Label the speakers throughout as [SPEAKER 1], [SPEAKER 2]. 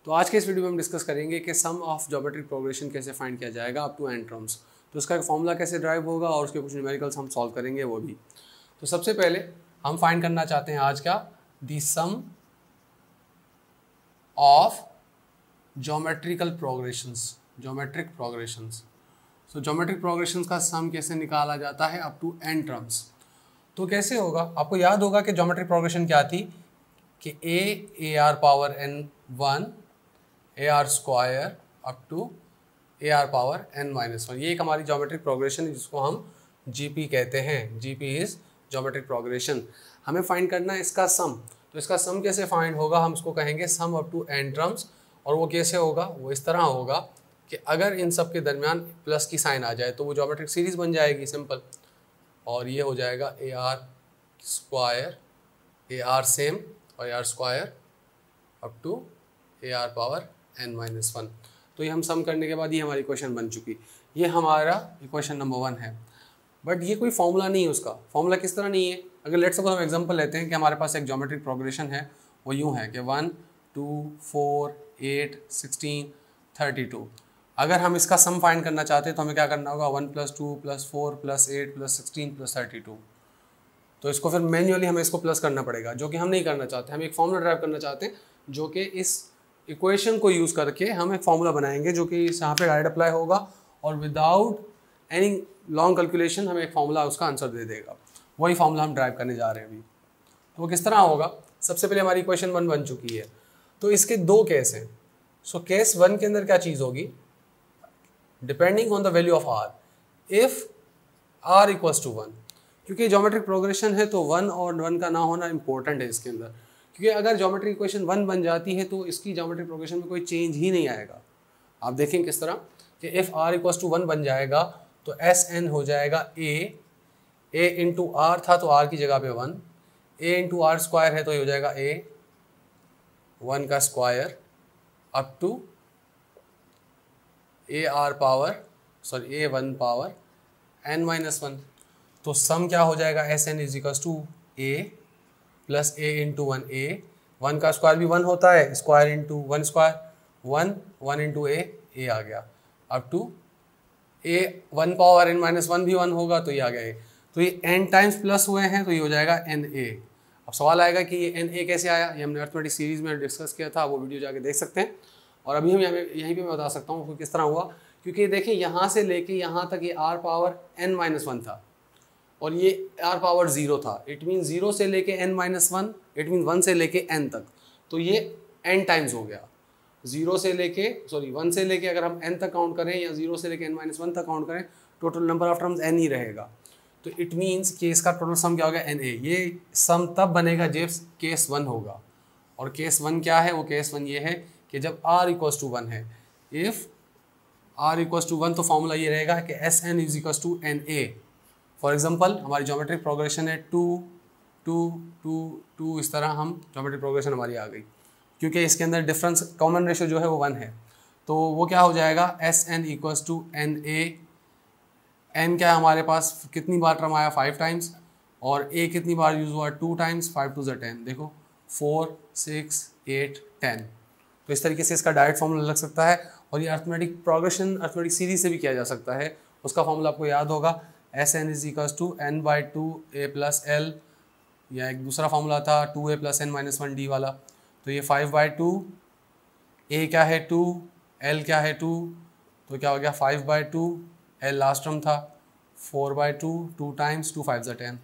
[SPEAKER 1] तो आज के इस वीडियो में हम डिस्कस करेंगे कि सम ऑफ ज्योमेट्रिक प्रोग्रेशन कैसे फाइंड किया जाएगा अप टू n टर्म्स। तो उसका एक फॉर्मूला कैसे ड्राइव होगा और उसके कुछ न्यूमेरिकल्स हम सॉल्व करेंगे वो भी। तो सबसे पहले हम फाइंड करना चाहते हैं आज का the sum of geometrical progressions, geometric progressions. So geometric progressions का सम कैसे निकाला जाता है अप टू n टर्म्स। तो कैसे होगा, आपको याद होगा कि ज्योमेट्रिक प्रोग्रेशन क्या थी कि a are power n1 a are square up to A R power n-1। ये एक हमारी ज्योमेट्रिक प्रोग्रेशन है जिसको हम जीपी कहते हैं। GP is geometric progression. हमें फाइंड करना है इसका सम। तो इसका सम कैसे फाइंड होगा, हम इसको कहेंगे sum up to n terms. और वो कैसे होगा, वो इस तरह होगा कि अगर इन सब के दरमियान प्लस की साइन आ जाए तो वो ज्योमेट्रिक सीरीज बन जाएगी, सिंपल। और ये हो जाएगा A R square A R same और A are square up to A R power n-1। तो ये हम सम करने के बाद ये हमारी इक्वेशन बन चुकी। ये हमारा इक्वेशन नंबर 1 है। बट ये कोई फॉर्मूला नहीं है, उसका फॉर्मूला किस तरह नहीं है। अगर लेट्स सपोज हम एग्जांपल लेते हैं कि हमारे पास एक ज्योमेट्रिक प्रोग्रेशन है, वो यूँ है कि 1 2 4 8 16 32। अगर हम इसका सम फाइंड करना चाहते हैं तो हमें क्या करना होगा, 1 + 2 + 4 + 8 + 16 + 32। तो इसको फिर मैन्युअली हमें इसको प्लस करना पड़ेगा, जो कि हम नहीं करना चाहते। हम एक फॉर्मूला ड्राइव करना चाहते हैं जो कि इस इक्वेशन को यूज़ करके हम एक फॉर्मूला बनाएंगे जो कि यहाँ पे डायरेक्ट अप्लाई होगा और विदाउट एनी लॉन्ग कैलकुलेशन हमें एक फॉर्मूला उसका आंसर दे देगा। वही फॉर्मूला हम ड्राइव करने जा रहे हैं अभी। तो वो किस तरह होगा, सबसे पहले हमारी इक्वेशन 1 बन चुकी है। तो इसके दो केस हैं। सो केस 1 के अंदर क्या चीज़ होगी, depending on the value of r, if r equals to 1। क्योंकि ज्योमेट्रिक प्रोग्रेशन है तो 1 और 1 का ना होना इंपॉर्टेंट है इसके अंदर। क्योंकि अगर ज्योमेट्रिक इक्वेशन 1 बन जाती है तो इसकी ज्योमेट्रिक प्रोग्रेशन में कोई चेंज ही नहीं आएगा। आप देखें किस तरह कि इफ़ आर इक्वल्स टू 1 बन जाएगा तो एस एन हो जाएगा ए इंटू आर था तो आर की जगह पे 1, ए इंटू आर स्क्वायर है तो ये हो जाएगा ए 1 का square up to A R power a 1 power n-1। तो सम क्या हो जाएगा, s n is equals to a plus a into 1 a, 1 का स्क्वायर भी 1 होता है, square into 1 square 1 1 into a आ गया up to A 1 power n-1 भी 1 होगा तो ये आ गया ए। तो ये n टाइम्स प्लस हुए हैं तो ये हो जाएगा एन ए। अब सवाल आएगा कि ये एन ए कैसे आया, ये हमने अर्थमेटिक सीरीज में डिस्कस किया था, वो वीडियो जाके देख सकते हैं। और अभी हम यहीं पे मैं बता सकता हूँ किस तरह हुआ। क्योंकि देखिए यहाँ से लेके यहाँ तक ये r पावर n-1 था और ये r पावर 0 था। इट मीन 0 से लेके n-1, इट मीन 1 से लेके n तक, तो ये n टाइम्स हो गया। 1 से लेके अगर हम n तक काउंट करें या 0 से लेके n-1 तक काउंट करें, total number of terms n ही रहेगा। तो इट मीन्स कि इसका टोटल सम क्या होगा, na। ये सम तब बनेगा जब केस 1 होगा। और केस 1 क्या है, वो केस 1 ये है कि जब r इक्वल्स टू 1 है। इफ़ r इक्वल्स टू 1 तो फॉर्मूला ये रहेगा कि s n is equals to n a. For example हमारी ज्योमेट्रिक प्रोग्रेशन है 2 2 2 2, इस तरह हम ज्योमेट्रिक प्रोग्रेशन हमारी आ गई। क्योंकि इसके अंदर डिफरेंस कॉमन रेशियो जो है वो 1 है, तो वो क्या हो जाएगा, s n equals to n a. N क्या है हमारे पास, कितनी बार टर्म आया, 5 टाइम्स, और ए कितनी बार यूज़ हुआ, 2 टाइम्स, 5 2 10। देखो 4 6 8 10। तो इस तरीके से इसका डायरेक्ट फॉर्मूला लग सकता है। और ये अर्थमेटिक प्रोग्रेशन अर्थमेटिक सीरीज से भी किया जा सकता है। उसका फॉर्मूला आपको याद होगा, s n is equals to n/2 a plus l, या एक दूसरा फॉर्मूला था 2a + n-1 d वाला। तो ये 5/2, a क्या है 2, l क्या है 2, तो क्या हो गया 5/2, l लास्ट टर्म था, 4/2 2 टाइम्स 2 5 10।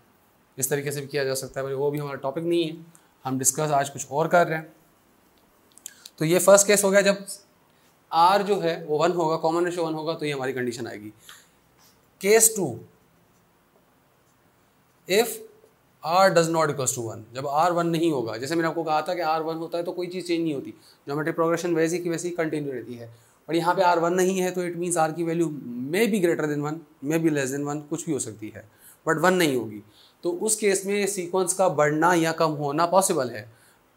[SPEAKER 1] इस तरीके से भी किया जा सकता है, वो भी हमारा टॉपिक नहीं है, हम डिस्कस आज कुछ और कर रहे हैं। तो ये फर्स्ट केस हो गया, जब r जो है वो 1 होगा, कॉमन रेशियो 1 होगा, तो ये हमारी कंडीशन आएगी। Case 2, if r does not equals to 1, जब r 1 नहीं होगा। जैसे मैंने आपको कहा था कि r 1 होता है तो कोई चीज़ चेंज नहीं होती, ज्योमेट्रिक प्रोग्रेशन वैसी की वैसी कंटिन्यू रहती है। और यहाँ पे r 1 नहीं है तो इट मीन्स r की value may be greater than 1, may be less than 1, कुछ भी हो सकती है, बट 1 नहीं होगी। तो उस केस में सीक्वेंस का बढ़ना या कम होना पॉसिबल है।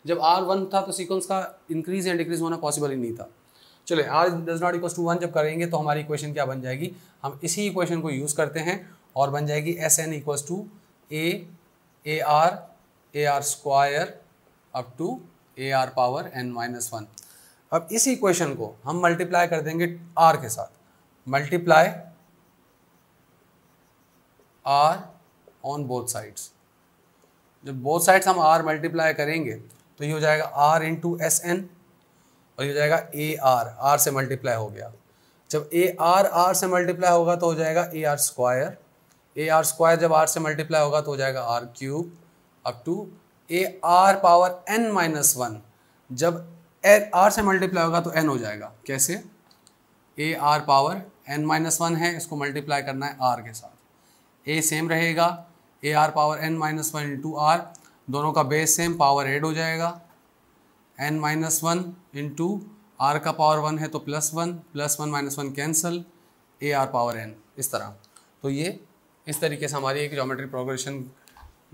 [SPEAKER 1] जब r 1 था तो सीक्वेंस का इंक्रीज या डिक्रीज होना पॉसिबल ही नहीं था। चलिए r does not equals to 1 जब करेंगे तो हमारी इक्वेशन क्या बन जाएगी, हम इसी इक्वेशन को यूज़ करते हैं और बन जाएगी s n equals to A R square up to A R power n-1। अब इस इक्वेशन को हम मल्टीप्लाई कर देंगे r के साथ, multiply r on both sides. जब बोथ साइड्स हम r मल्टीप्लाई करेंगे तो ये हो जाएगा r इंटू एस एन और ये हो जाएगा ए आर, r से मल्टीप्लाई हो गया। जब ए आर r से मल्टीप्लाई होगा तो हो जाएगा A R square, A R square जब r से मल्टीप्लाई होगा तो हो जाएगा r cube up to A R power n minus one, जब r से मल्टीप्लाई होगा तो n हो जाएगा। कैसे? A are power n minus one है, इसको मल्टीप्लाई करना है r के साथ, a सेम रहेगा, a are power n minus one into r, दोनों का बेस सेम, पावर ऐड हो जाएगा, n minus one into r का पावर वन है तो plus one minus one cancel, a are power n, इस तरह। तो ये इस तरीके से हमारी एक ज्योमेट्री प्रोग्रेशन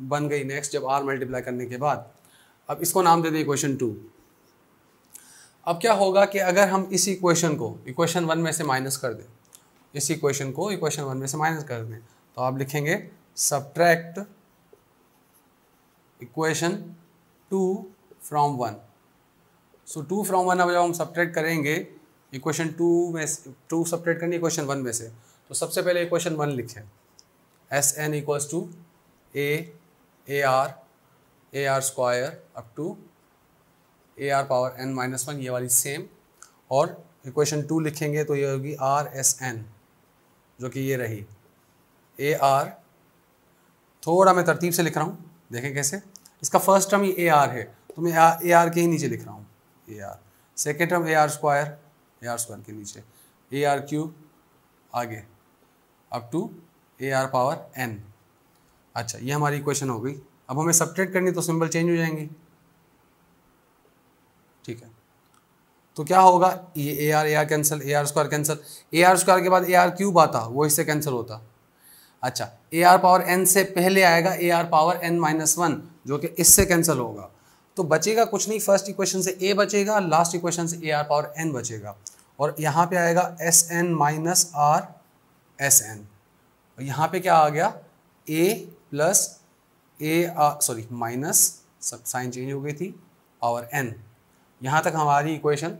[SPEAKER 1] बन गई। नेक्स्ट जब r मल्टीप्लाई करने के बाद, अब इसको नाम दे दें इक्वेशन 2। अब क्या होगा कि अगर हम इस इक्वेशन को इक्वेशन 1 में से माइनस कर दें, इस इक्वेशन को इक्वेशन 1 में से माइनस कर दें, तो आप लिखेंगे subtract equation 2 from 1। So 2 from 1 अब जब हम सब्ट्रैक्ट करेंगे इक्वेशन 2 में, 2 सब्ट्रैक्ट करनी इक्वेशन 1 में से, तो सबसे पहले इक्वेशन 1 लिखें, s n equals to A R square up to A R power n minus one, ये वाली सेम, और इक्वेशन 2 लिखेंगे तो ये होगी आर एस एन, जो कि ये रही ए आर। थोड़ा मैं तरतीब से लिख रहा हूँ, देखें कैसे। इसका फर्स्ट टर्म ये ए आर है तो मैं ए आर के ही नीचे लिख रहा हूँ a r, second term a are square के नीचे, ए आर क्यूब आगे up to A R power n। अच्छा, ये हमारी इक्वेशन हो गई। अब हमें सब्ट्रैक्ट करनी तो सिंबल चेंज हो जाएंगी, ठीक है। तो क्या होगा, ये A R cancel, A R square cancel, A R square के बाद ए आर क्यूब आता, वो इससे कैंसिल होता। अच्छा, ए आर पावर n से पहले आएगा A R power n minus one, जो कि इससे कैंसिल होगा। तो बचेगा कुछ नहीं, फर्स्ट इक्वेशन से a बचेगा, लास्ट इक्वेशन से ए आर पावर n बचेगा, और यहाँ पे आएगा s n minus r s n. यहाँ पे क्या आ गया, a प्लस ए आर, सॉरी माइनस, सब साइन चेंज हो गई थी, पावर n। यहाँ तक हमारी इक्वेशन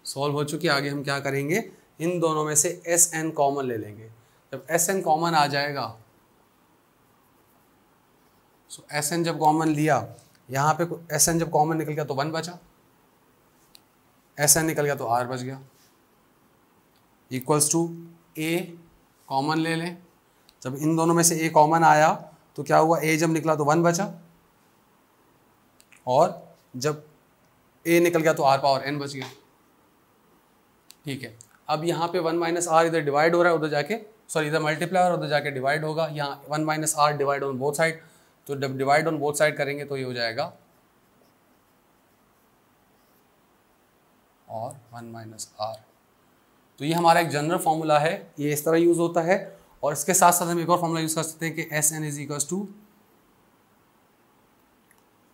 [SPEAKER 1] सॉल्व हो चुकी है। आगे हम क्या करेंगे, इन दोनों में से एस एन कॉमन ले लेंगे। जब एस एन कॉमन आ जाएगा, सो एस एन जब कॉमन लिया, यहाँ पे एस एन जब कॉमन निकल गया तो 1 बचा, एस एन निकल गया तो r बच गया, इक्वल्स टू a कॉमन ले लें। जब इन दोनों में से a कॉमन आया तो क्या हुआ, a जब निकला तो 1 बचा, और जब a निकल गया तो r पावर n बच गया, ठीक है। अब यहाँ पे 1 माइनस आर इधर डिवाइड हो रहा है, उधर जाके सॉरी इधर मल्टीप्लाई और उधर जाके डिवाइड होगा। यहाँ 1 minus r divide on both side, तो जब डिवाइड ऑन बोथ साइड करेंगे तो ये हो जाएगा और 1 माइनस आर। तो ये हमारा एक जनरल फॉर्मूला है, ये इस तरह यूज होता है। और इसके साथ साथ हम एक और फॉर्मूला यूज कर सकते हैं कि s n is equals to,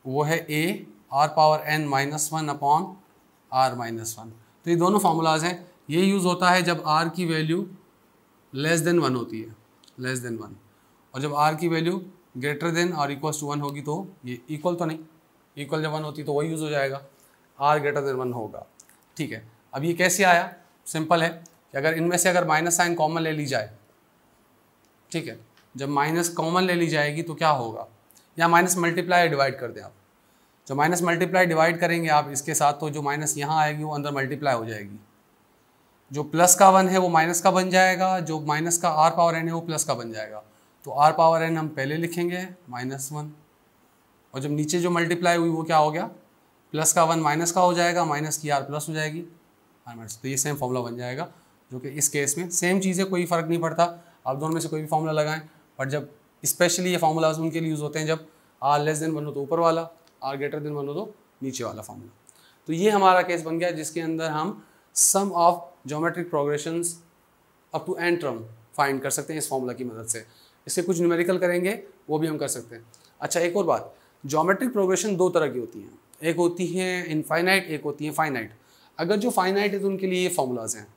[SPEAKER 1] वो है a are power n minus one upon r minus one. तो ये दोनों फार्मूलाज हैं। ये यूज़ होता है जब r की वैल्यू लेस देन 1 होती है, लेस देन 1, और जब r की वैल्यू ग्रेटर देन और इक्वल्स टू 1 होगी, तो ये इक्वल तो नहीं, इक्वल जब 1 होती तो वही यूज़ हो जाएगा, r ग्रेटर देन 1 होगा, ठीक है। अब ये कैसे आया, सिंपल है कि अगर इनमें से अगर माइनस साइन कॉमन ले ली जाए, ठीक है, जब माइनस कॉमन ले ली जाएगी तो क्या होगा, या माइनस मल्टीप्लाई डिवाइड कर दें आप, जो माइनस मल्टीप्लाई डिवाइड करेंगे आप इसके साथ, तो जो माइनस यहाँ आएगी वो अंदर मल्टीप्लाई हो जाएगी, जो प्लस का 1 है वो माइनस का बन जाएगा, जो माइनस का r पावर n है वो प्लस का बन जाएगा। तो r पावर n हम पहले लिखेंगे -1, और जब नीचे जो मल्टीप्लाई हुई वो क्या हो गया, प्लस का 1 माइनस का हो जाएगा, माइनस की r प्लस हो जाएगी, तो ये सेम फॉर्मूला बन जाएगा, जो कि इस केस में सेम चीज़ है, कोई फ़र्क नहीं पड़ता, आप दोनों में से कोई भी फॉर्मूला लगाएं। बट जब स्पेशली ये फार्मूलाज उनके लिए यूज़ होते हैं जब r लेस देन 1 हो तो ऊपर वाला, r ग्रेटर देन 1 हो तो नीचे वाला फार्मूला। तो ये हमारा केस बन गया जिसके अंदर हम sum of geometric progressions up to n term find कर सकते हैं इस फार्मूला की मदद से। इससे कुछ न्यूमेरिकल करेंगे वो भी हम कर सकते हैं। अच्छा, एक और बात, ज्योमेट्रिक प्रोग्रेशन 2 तरह की होती हैं, एक होती है इनफाइनाइट, एक होती है फाइनाइट। अगर जो फाइनाइट है तो उनके लिए ये फार्मूलाज हैं।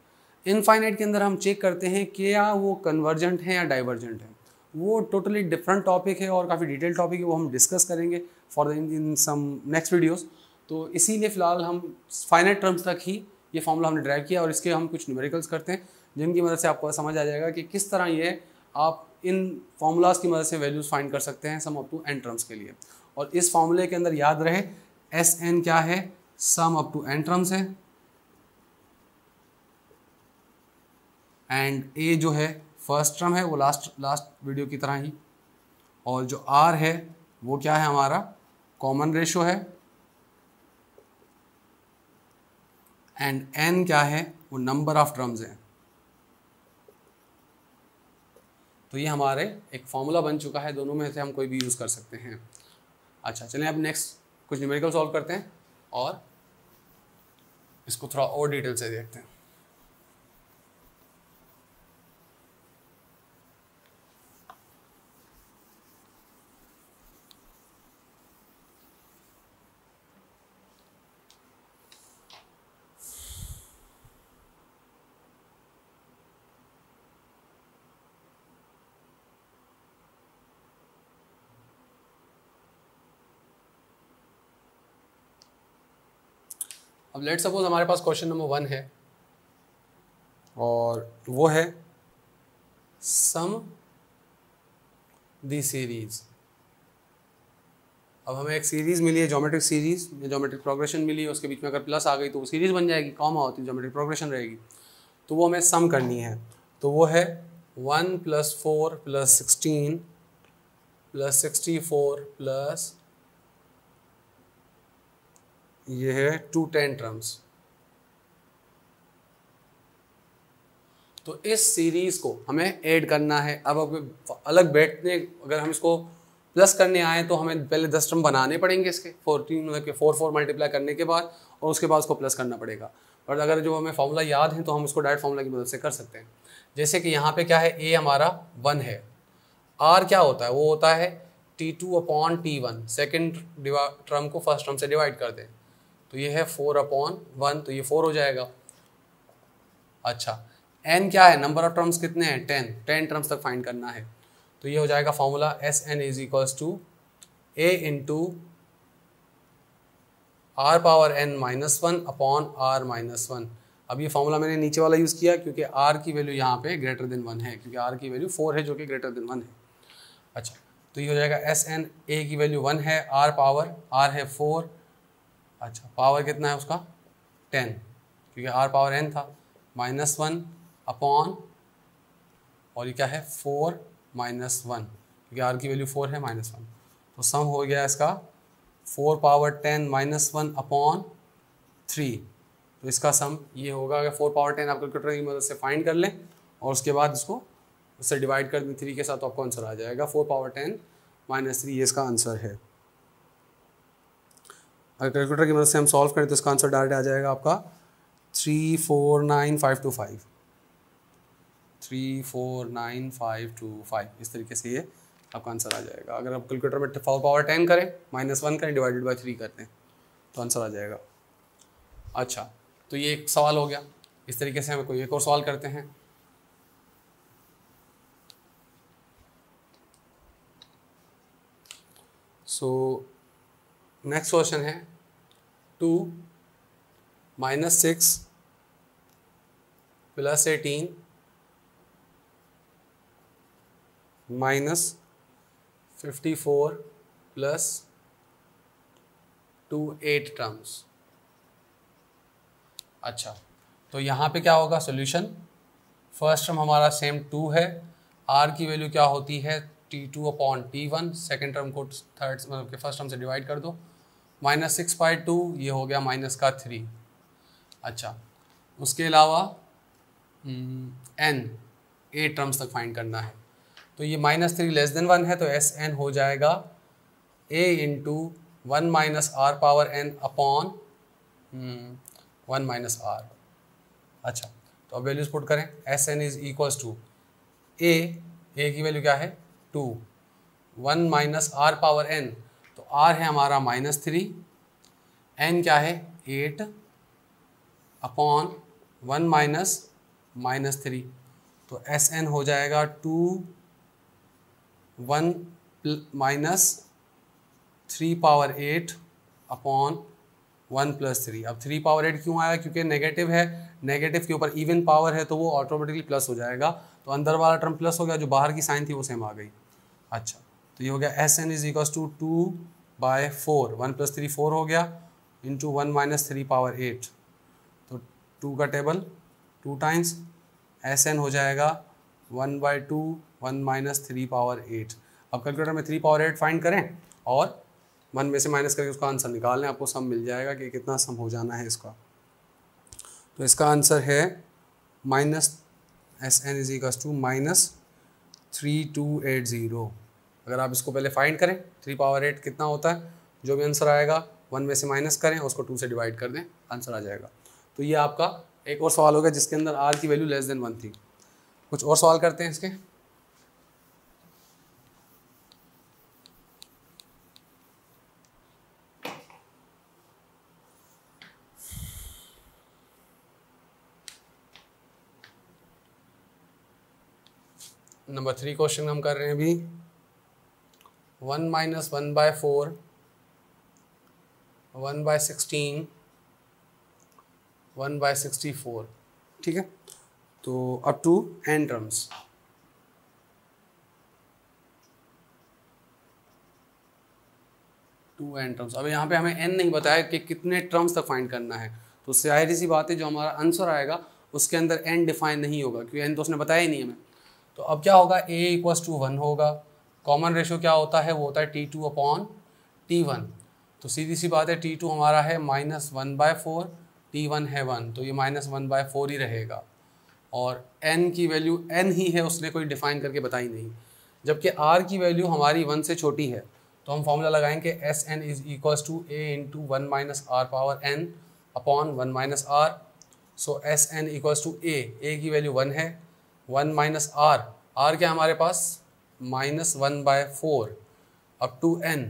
[SPEAKER 1] इनफाइनाइट के अंदर हम चेक करते हैं कि या वो कन्वर्जेंट हैं या डाइवर्जेंट हैं, वो टोटली डिफरेंट टॉपिक है और काफ़ी डिटेल टॉपिक है, वो हम डिस्कस करेंगे for in some next videos. तो इसीलिए फ़िलहाल हम फाइनाइट टर्म्स तक ही ये फॉर्मूला हमने ड्राइव किया और इसके हम कुछ न्यूमेरिकल्स करते हैं जिनकी मदद से आपको समझ आ जाएगा कि किस तरह ये आप इन फार्मूलाज की मदद से वैल्यूज़ फाइंड कर सकते हैं sum up to n terms के लिए। और इस फार्मूले के अंदर याद रहे Sn क्या है, sum up to n terms है, एंड a जो है फर्स्ट टर्म है वो लास्ट वीडियो की तरह ही, और जो r है वो क्या है हमारा कॉमन रेशो है, एंड n क्या है वो नंबर ऑफ टर्म्स है। तो ये हमारे एक फॉर्मूला बन चुका है, दोनों में से हम कोई भी यूज़ कर सकते हैं। अच्छा चलें अब नेक्स्ट कुछ न्यूमेरिकल सॉल्व करते हैं और इसको थोड़ा और डिटेल से देखते हैं। अब लेट सपोज हमारे पास क्वेश्चन नंबर 1 है और वो है सम दी सीरीज। अब हमें एक सीरीज़ मिली है, ज्योमेट्रिक सीरीज़ या ज्योमेट्रिक प्रोग्रेशन मिली है, उसके बीच में अगर प्लस आ गई तो वो सीरीज़ बन जाएगी, कॉमा होती है ज्योमेट्रिक प्रोग्रेशन रहेगी, तो वो हमें सम करनी है। तो वो है 1 + 4 + 16 + 64 प्लस ये है 210 टर्म्स। तो इस सीरीज़ को हमें ऐड करना है। अब अलग बैठने अगर हम इसको प्लस करने आए तो हमें पहले 10 टर्म बनाने पड़ेंगे इसके 14 मतलब कि 4 मल्टीप्लाई करने के बाद, और उसके बाद उसको प्लस करना पड़ेगा। और अगर जो हमें फॉर्मूला याद है तो हम उसको डायरेक्ट फॉर्मूला की मदद से कर सकते हैं। जैसे कि यहाँ पे क्या है, a हमारा 1 है, r क्या होता है, वो होता है T2/T1, सेकेंड टर्म को फर्स्ट टर्म से डिवाइड कर दें तो ये है 4/1, तो ये 4 हो जाएगा। अच्छा n क्या है, नंबर ऑफ टर्म्स कितने हैं 10 टर्म्स तक फाइंड करना है, तो ये हो जाएगा formula Sn = a into r⁻n-1/r-1। अब ये फॉर्मूला मैंने नीचे वाला यूज़ किया क्योंकि r की वैल्यू यहाँ पे ग्रेटर देन 1 है, क्योंकि r की वैल्यू 4 है जो कि ग्रेटर देन 1 है। अच्छा तो ये हो जाएगा Sn, a की वैल्यू 1 है, r है 4, अच्छा पावर कितना है उसका 10, क्योंकि r⁻n था, -1 अपॉन और ये क्या है 4 - 1, क्योंकि r की वैल्यू 4 है -1, तो सम हो गया इसका 4⁻10 -1 अपॉन 3। तो इसका सम ये होगा, अगर 4⁻10 आप कैलकुलेटर की मदद से फाइंड कर लें और उसके बाद इसको उससे डिवाइड कर दें 3 के साथ, तो आपको आंसर आ जाएगा 4⁻10 - 3, ये इसका आंसर है। अगर कैलकुलेटर की मदद से हम सॉल्व करें तो इसका आंसर डायरेक्ट आ जाएगा आपका 349,525, 349,525, इस तरीके से ये आपका आंसर आ जाएगा। अगर आप कैलकुलेटर में 4⁻10 करें, -1 करें, डिवाइडेड बाय 3 करते हैं तो आंसर आ जाएगा। अच्छा तो ये एक सवाल हो गया। इस तरीके से हमें कोई एक और सवाल करते हैं। सो नेक्स्ट क्वेश्चन है 2 - 6 + 18 -54 + 28 टर्म्स। अच्छा तो यहाँ पे क्या होगा सॉल्यूशन, फर्स्ट टर्म हमारा सेम 2 है, r की वैल्यू क्या होती है T2/T1, सेकेंड टर्म को थर्ड मतलब के फर्स्ट टर्म से डिवाइड कर दो, -6/2 ये हो गया -3। अच्छा उसके अलावा n 8 टर्म्स तक फाइंड करना है, तो ये -3 <1 है, तो Sn हो जाएगा a into 1 - r⁻n upon 1 - r। अच्छा तो अब वैल्यूज पुट करें, Sn = a की वैल्यू क्या है 2, 1 - r⁻n, तो r है हमारा -3, n क्या है 8 अपॉन 1 - -3, तो Sn हो जाएगा 2 1 - 3/8 अपॉन 1 + 3। अब 3 पावर 8 क्यों आया? क्योंकि नेगेटिव है, नेगेटिव के ऊपर इवन पावर है तो वो ऑटोमेटिकली प्लस हो जाएगा, तो अंदर वाला टर्म प्लस हो गया, जो बाहर की साइन थी वो सेम आ गई। अच्छा, तो ये हो गया Sn = 2/4, 1 + 3 4 हो गया, इंटू 1 - 3 पावर 8, तो 2 का टेबल 2 टाइम्स Sn हो जाएगा 1/2 1 - 3 पावर 8। अब कैलकुलेटर में 3 पावर 8 फाइंड करें और 1 में से माइनस करके उसका आंसर निकाल लें, आपको सम मिल जाएगा कि कितना सम हो जाना है इसका। तो इसका आंसर है -Sn = -3280। अगर आप इसको पहले फाइंड करें 3 पावर 8 कितना होता है, जो भी आंसर आएगा 1 में से माइनस करें, उसको 2 से डिवाइड कर दें, आंसर आ जाएगा। तो ये आपका एक और सवाल होगा जिसके अंदर r की वैल्यू लेस देन 1 थी। कुछ और सवाल करते हैं इसके। नंबर 3 क्वेश्चन हम कर रहे हैं अभी। 1 - 1/4 1/16 1/64, ठीक है। तो अप टू n टर्म्स। अब यहाँ पे हमें n नहीं बताया कि कितने टर्म्स तक फाइंड करना है, तो जाहिर सी बात है जो हमारा आंसर आएगा उसके अंदर n डिफाइन नहीं होगा, क्योंकि n तो उसने बताया ही नहीं हमें। तो अब क्या होगा, a = 1 होगा, कॉमन रेशो क्या होता है, वो होता है T2/T1। तो सीधी सी बात है T2 हमारा है -1/4, T1 है 1, तो ये -1/4 ही रहेगा, और n की वैल्यू n ही है, उसने कोई डिफाइन करके बताई नहीं। जबकि r की वैल्यू हमारी 1 से छोटी है, तो हम फॉर्मूला लगाएंगे Sn = a × 1 - r/n/1 - r। So Sn = a की वैल्यू 1 है, 1 - r क्या हमारे पास -1/4 up to n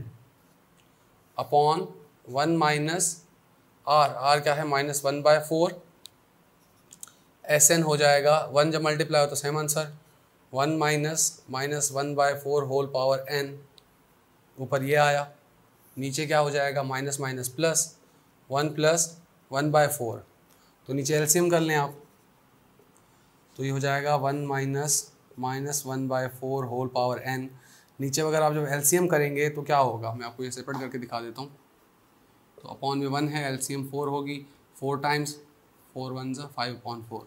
[SPEAKER 1] upon 1 - r क्या है -1/4। Sn हो जाएगा 1 जब मल्टीप्लाई हो तो same answer, 1 - -1/4 whole power n, ऊपर ये आया, नीचे क्या हो जाएगा माइनस माइनस प्लस 1 + 1/4, तो नीचे एलसीएम कर लें आप, तो ये हो जाएगा 1 - -1/4 होल पावर n। नीचे अगर आप जब एलसीएम करेंगे तो क्या होगा, मैं आपको ये सेपरेट करके दिखा देता हूँ। तो अपॉन में 1 है, एलसीएम 4 होगी, 4 टाइम्स 4 × 1 = 5/4,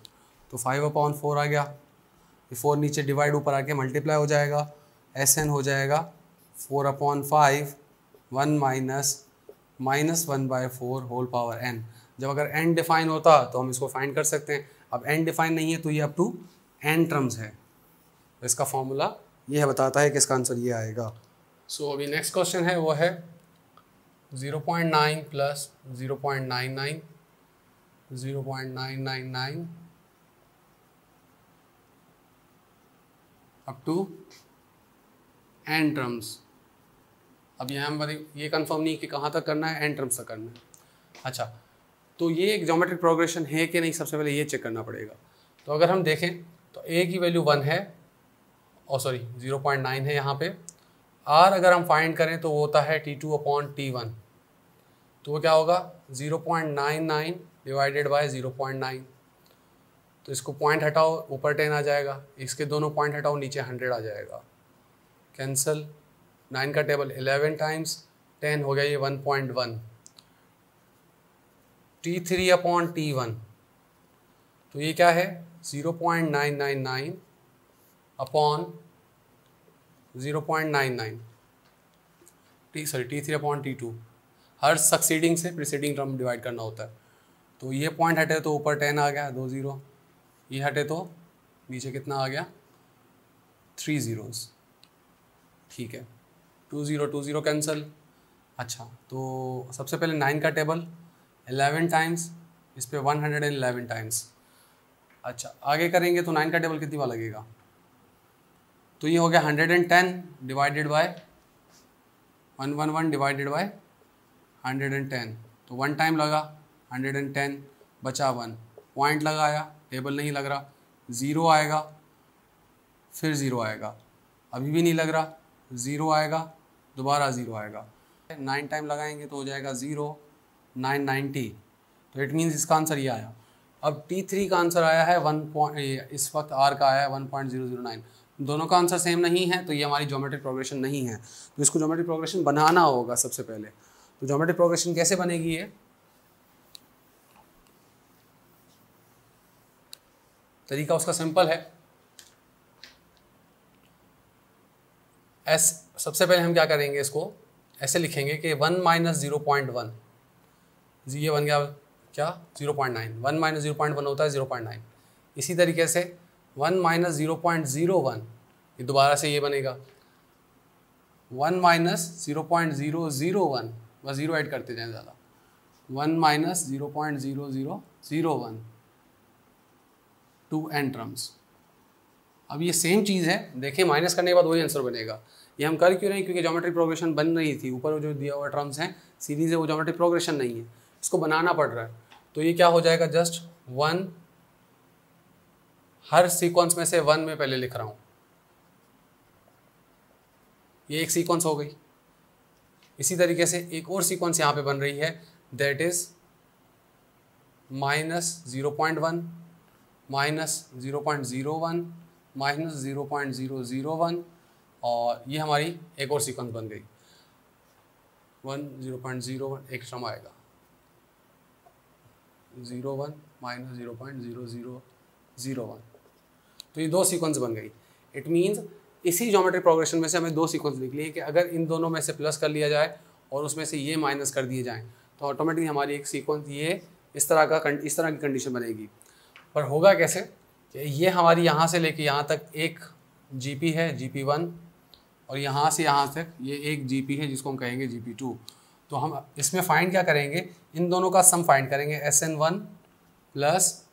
[SPEAKER 1] तो 5/4 आ गया। ये 4 नीचे डिवाइड ऊपर आके मल्टीप्लाई हो जाएगा, Sn हो जाएगा 4/5 1 - -1/4 होल पावर n। जब अगर n डिफाइन होता तो हम इसको फाइंड कर सकते हैं, अब n डिफाइन नहीं है तो ये अप टू n टर्म्स है, तो इसका फॉर्मूला ये है, बताता है कि इसका आंसर ये आएगा। सो अभी नेक्स्ट क्वेश्चन है वो है 0.9 + 0.99 0.999 अप टू n टर्म्स। अब यहाँ हमारे ये कंफर्म नहीं कि कहाँ तक करना है, n टर्म्स तक करना है। अच्छा, तो ये एक ज्योमेट्रिक प्रोग्रेशन है कि नहीं, सबसे पहले ये चेक करना पड़ेगा। तो अगर हम देखें तो a की वैल्यू 1 है, और सॉरी 0.9 है यहाँ पे। r अगर हम फाइंड करें तो वो होता है T2/T1, तो वो क्या होगा 0.99 डिवाइडेड बाय 0.9, तो इसको पॉइंट हटाओ ऊपर 10 आ जाएगा, इसके दोनों पॉइंट हटाओ नीचे 100 आ जाएगा, कैंसल। 9 का टेबल 11 टाइम्स 10 हो गया ये 1.1। T3/T1, तो ये क्या है 0.999 अपॉन 0.99 T3/T2, हर सक्सीडिंग से प्रीसीडिंग टर्म डिवाइड करना होता है। तो ये पॉइंट हटे तो ऊपर 10 आ गया, 2 0, ये हटे तो नीचे कितना आ गया 3 zeros, ठीक है। 2 0 2 0 कैंसिल। अच्छा, तो सबसे पहले 9 का टेबल 11 टाइम्स, इस पे 111 टाइम्स। अच्छा, आगे करेंगे तो 9 का टेबल कितनी बार लगेगा, तो ये हो गया 110 डिवाइडेड बाय 111 डिवाइडेड बाय 110, तो 1 टाइम लगा 110 बचा 1, पॉइंट लगाया, टेबल नहीं लग रहा, 0 आएगा, फिर 0 आएगा, अभी भी नहीं लग रहा, 0 आएगा, दोबारा 0 आएगा, 9 टाइम लगाएंगे तो हो जाएगा 0 990, तो इट मीन्स इसका आंसर ये आया। अब T3 का आंसर आया है 1 इस वक्त R का आया है 1.009, दोनों का आंसर सेम नहीं है, तो ये हमारी ज्योमेट्रिक प्रोग्रेशन नहीं है। तो इसको ज्योमेट्रिक प्रोग्रेशन बनाना होगा सबसे पहले। तो ज्योमेट्रिक प्रोग्रेशन कैसे बनेगी? ये तरीका उसका सिंपल है। सबसे पहले हम क्या करेंगे, इसको ऐसे लिखेंगे कि 1 माइनस 0.1, ये बन गया क्या 0.9, 1 माइनस 0.1 होता है 0.9। इसी तरीके से 1 माइनस 0.01, ये दोबारा से ये बनेगा 1 माइनस 0.001, बस जीरो ऐड करते जाएं ज़्यादा, 1 माइनस 0.0001 टू n टर्म्स। अब ये सेम चीज़ है, देखिए माइनस करने के बाद वही आंसर बनेगा। ये हम कर क्यों रहे हैं? क्योंकि ज्योमेट्रिक प्रोग्रेशन बन रही थी, ऊपर जो दिया हुआ टर्म्स हैं सीरीज है वो ज्योमेट्रिक प्रोग्रेशन नहीं है, इसको बनाना पड़ रहा है। तो ये क्या हो जाएगा, जस्ट 1, हर सीक्वेंस में से 1 में पहले लिख रहा हूँ, ये एक सीक्वेंस हो गई। इसी तरीके से एक और सीक्वेंस यहाँ पे बन रही है, that is minus 0.1, minus 0.01, minus 0.001, और ये हमारी एक और सीक्वेंस बन गई 0.01, एक टर्म आएगा 0.1 माइनस 0.0001। तो ये दो सीक्वेंस बन गई। इट मीन्स इसी ज्योमेट्रिक प्रोग्रेशन में से हमें दो सीक्वेंस निकली है कि अगर इन दोनों में से प्लस कर लिया जाए और उसमें से ये माइनस कर दिए जाएं तो ऑटोमेटिकली हमारी एक सीक्वेंस ये इस तरह की कंडीशन बनेगी। पर होगा कैसे कि ये हमारी यहाँ से लेके यहाँ तक एक GP है GP1, और यहाँ से यहाँ तक ये एक GP है जिसको हम कहेंगे GP2। तो हम इसमें फाइंड क्या करेंगे, इन दोनों का सम फाइंड करेंगे, SN1 प्लस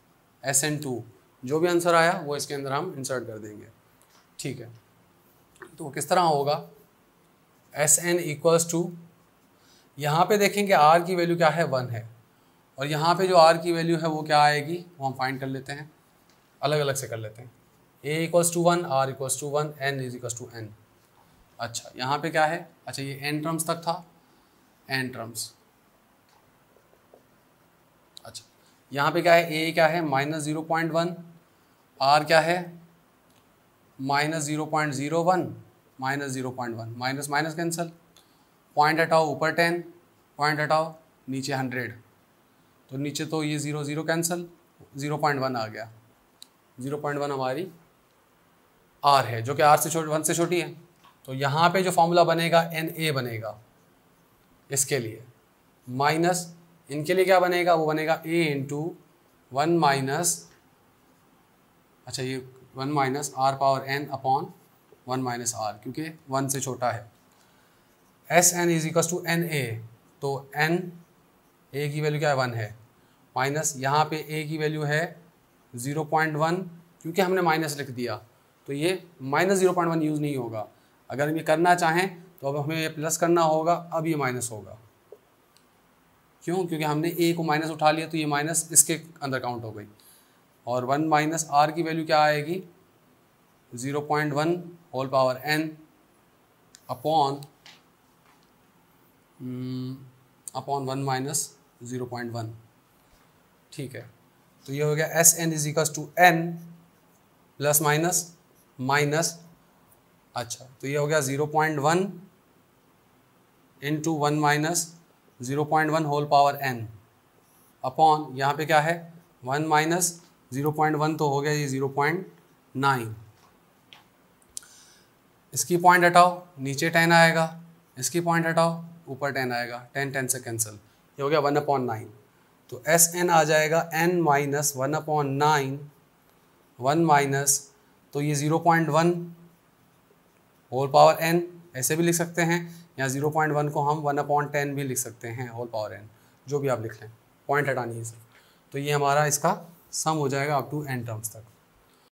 [SPEAKER 1] SN2, जो भी आंसर आया वो इसके अंदर हम इंसर्ट कर देंगे। ठीक है, तो किस तरह होगा, SN इक्वल्स टू, यहाँ पे देखेंगे R की वैल्यू क्या है 1 है, और यहाँ पे जो R की वैल्यू है वो क्या आएगी वो हम फाइंड कर लेते हैं, अलग अलग से कर लेते हैं। A equals to 1, R equals to 1, N is equals to N। अच्छा यहाँ पे क्या है, अच्छा ये n टर्म्स तक था, n टर्म्स। अच्छा यहाँ पे क्या है, a क्या है माइनस 0.1, r क्या है minus 0.01, minus 0.1, minus minus cancel, point हटाओ ऊपर 10, पॉइंट हटाओ नीचे 100, तो नीचे तो ये 0 0 कैंसिल, 0.1 आ गया। 0.1 हमारी r है जो कि r से 1 से छोटी है। तो यहाँ पे जो फॉर्मूला बनेगा Na बनेगा इसके लिए, माइनस इनके लिए क्या बनेगा, वो बनेगा a इंटू 1 माइनस, अच्छा ये 1 minus r power n upon 1 minus r, क्योंकि 1 से छोटा है। Sn is equal to Na, तो n a की वैल्यू क्या है 1 है, माइनस यहाँ पे a की वैल्यू है 0.1, क्योंकि हमने माइनस लिख दिया तो ये माइनस 0.1 यूज़ नहीं होगा। अगर हम ये करना चाहें तो अब हमें ये प्लस करना होगा, अब ये माइनस होगा, क्यों, क्योंकि हमने a को माइनस उठा लिया तो ये माइनस इसके अंदर काउंट हो गई। और 1 माइनस r की वैल्यू क्या आएगी 0.1 whole power n upon 1 minus 0.1। ठीक है, तो ये हो गया Sn is equal to n plus minus minus, अच्छा तो ये हो गया 0.1 into 1 minus 0.1 whole power n upon यहाँ पे क्या है 1 माइनस 0.1, तो हो गया ये 0.9। इसकी पॉइंट हटाओ नीचे 10 आएगा, इसकी पॉइंट हटाओ ऊपर 10 आएगा, 10 10 से कैंसिल, ये हो गया 1/9। तो Sn आ जाएगा n माइनस 1/9, 1 माइनस, तो ये 0.1 होल पावर n ऐसे भी लिख सकते हैं, या 0.1 को हम 1/10 भी लिख सकते हैं होल पावर n, जो भी आप लिख लें, पॉइंट हटानी है सिर्फ। तो ये हमारा इसका सम हो जाएगा अप टू n टर्म्स तक।